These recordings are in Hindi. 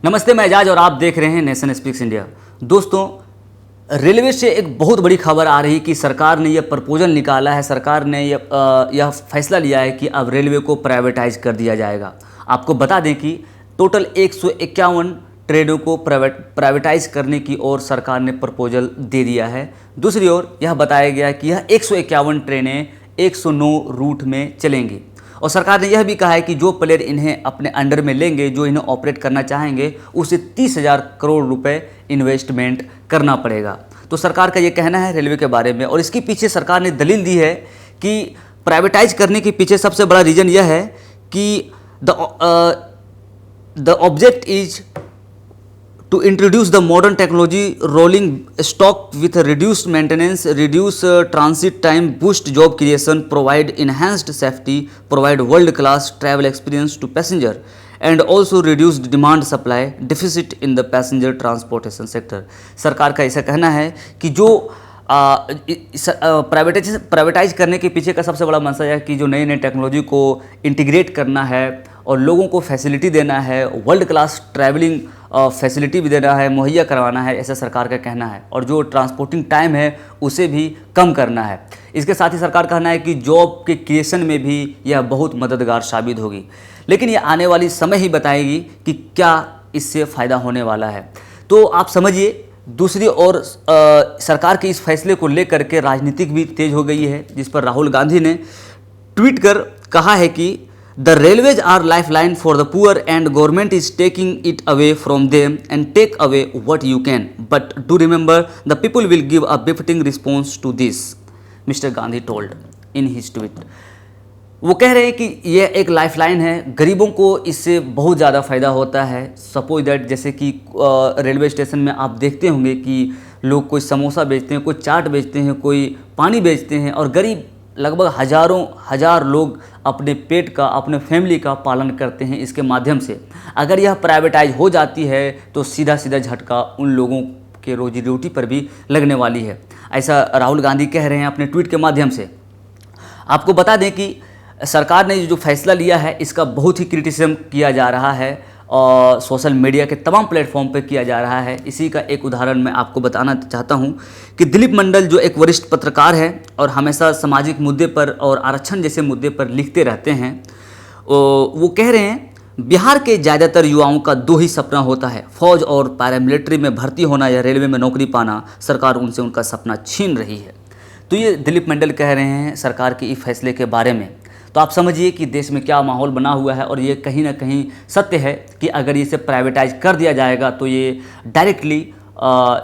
नमस्ते, मैं एजाज और आप देख रहे हैं नेशन स्पीक्स इंडिया। दोस्तों, रेलवे से एक बहुत बड़ी खबर आ रही है कि सरकार ने यह प्रपोजल निकाला है, सरकार ने यह फैसला लिया है कि अब रेलवे को प्राइवेटाइज कर दिया जाएगा। आपको बता दें कि टोटल 151 ट्रेनों को प्राइवेटाइज करने की ओर सरकार ने प्रपोजल दे दिया है। दूसरी ओर यह बताया गया कि यह 151 ट्रेनें 109 रूट में चलेंगी और सरकार ने यह भी कहा है कि जो प्लेयर इन्हें अपने अंडर में लेंगे, जो इन्हें ऑपरेट करना चाहेंगे, उसे 30,000 करोड़ रुपए इन्वेस्टमेंट करना पड़ेगा। तो सरकार का ये कहना है रेलवे के बारे में, और इसके पीछे सरकार ने दलील दी है कि प्राइवेटाइज करने के पीछे सबसे बड़ा रीज़न यह है कि the object is to introduce the modern technology, rolling stock with reduced maintenance, reduce transit time, boost job creation, provide enhanced safety, provide world class travel experience to passenger, and also reduce demand supply deficit in the passenger transportation sector। सरकार का ऐसा कहना है कि जो प्राइवेटाइज करने के पीछे का सबसे बड़ा मंशा है कि जो नई नई टेक्नोलॉजी को इंटीग्रेट करना है और लोगों को फैसिलिटी देना है, वर्ल्ड क्लास ट्रैवलिंग फैसिलिटी भी देना है, मुहैया करवाना है, ऐसा सरकार का कहना है। और जो ट्रांसपोर्टिंग टाइम है उसे भी कम करना है। इसके साथ ही सरकार का कहना है कि जॉब के क्रिएशन में भी यह बहुत मददगार साबित होगी। लेकिन ये आने वाली समय ही बताएगी कि क्या इससे फ़ायदा होने वाला है। तो आप समझिए, दूसरी ओर सरकार के इस फैसले को लेकर के राजनीतिक भी तेज हो गई है, जिस पर राहुल गांधी ने ट्वीट कर कहा है कि The railways are lifeline for the poor and government is taking it away from them and take away what you can. But do remember, the people will give a befitting response to this, Mr. Gandhi told in his tweet. वो कह रहे हैं कि यह एक लाइफलाइन है, गरीबों को इससे बहुत ज़्यादा फ़ायदा होता है। सपोज दैट, जैसे कि रेलवे स्टेशन में आप देखते होंगे कि लोग कोई समोसा बेचते हैं, कोई चाट बेचते हैं, कोई पानी बेचते हैं, और गरीब लगभग हजार लोग अपने पेट का, अपने फैमिली का पालन करते हैं इसके माध्यम से। अगर यह प्राइवेटाइज हो जाती है तो सीधा सीधा झटका उन लोगों के रोजी रोटी पर भी लगने वाली है, ऐसा राहुल गांधी कह रहे हैं अपने ट्वीट के माध्यम से। आपको बता दें कि सरकार ने जो फैसला लिया है इसका बहुत ही क्रिटिसिज्म किया जा रहा है और सोशल मीडिया के तमाम प्लेटफॉर्म पर किया जा रहा है। इसी का एक उदाहरण मैं आपको बताना चाहता हूं कि दिलीप मंडल, जो एक वरिष्ठ पत्रकार है और हमेशा सामाजिक मुद्दे पर और आरक्षण जैसे मुद्दे पर लिखते रहते हैं, वो कह रहे हैं, बिहार के ज़्यादातर युवाओं का दो ही सपना होता है, फौज और पैरामिलिट्री में भर्ती होना या रेलवे में नौकरी पाना। सरकार उनसे उनका सपना छीन रही है। तो ये दिलीप मंडल कह रहे हैं सरकार के इस फैसले के बारे में। तो आप समझिए कि देश में क्या माहौल बना हुआ है, और ये कहीं ना कहीं सत्य है कि अगर इसे प्राइवेटाइज कर दिया जाएगा तो ये डायरेक्टली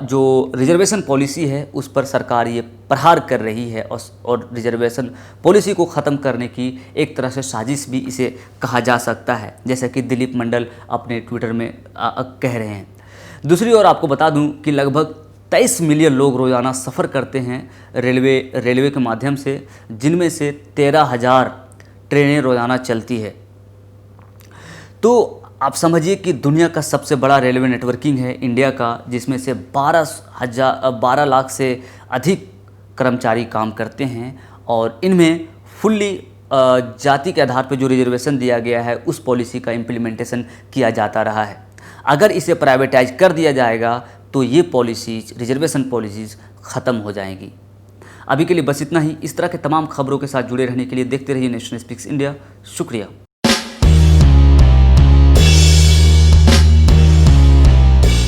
जो रिजर्वेशन पॉलिसी है उस पर सरकार ये प्रहार कर रही है, और रिजर्वेशन पॉलिसी को ख़त्म करने की एक तरह से साजिश भी इसे कहा जा सकता है, जैसा कि दिलीप मंडल अपने ट्विटर में कह रहे हैं। दूसरी ओर आपको बता दूं कि लगभग 23 मिलियन लोग रोज़ाना सफ़र करते हैं रेलवे के माध्यम से, जिनमें से 13,000 ट्रेनें रोज़ाना चलती है। तो आप समझिए कि दुनिया का सबसे बड़ा रेलवे नेटवर्किंग है इंडिया का, जिसमें से 12 लाख से अधिक कर्मचारी काम करते हैं, और इनमें फुल्ली जाति के आधार पर जो रिजर्वेशन दिया गया है उस पॉलिसी का इम्प्लीमेंटेशन किया जाता रहा है। अगर इसे प्राइवेटाइज कर दिया जाएगा तो ये पॉलिसीज, रिजर्वेशन पॉलिसीज़ ख़त्म हो जाएंगी। अभी के लिए बस इतना ही। इस तरह के तमाम खबरों के साथ जुड़े रहने के लिए देखते रहिए नेशन स्पीक्स इंडिया। शुक्रिया।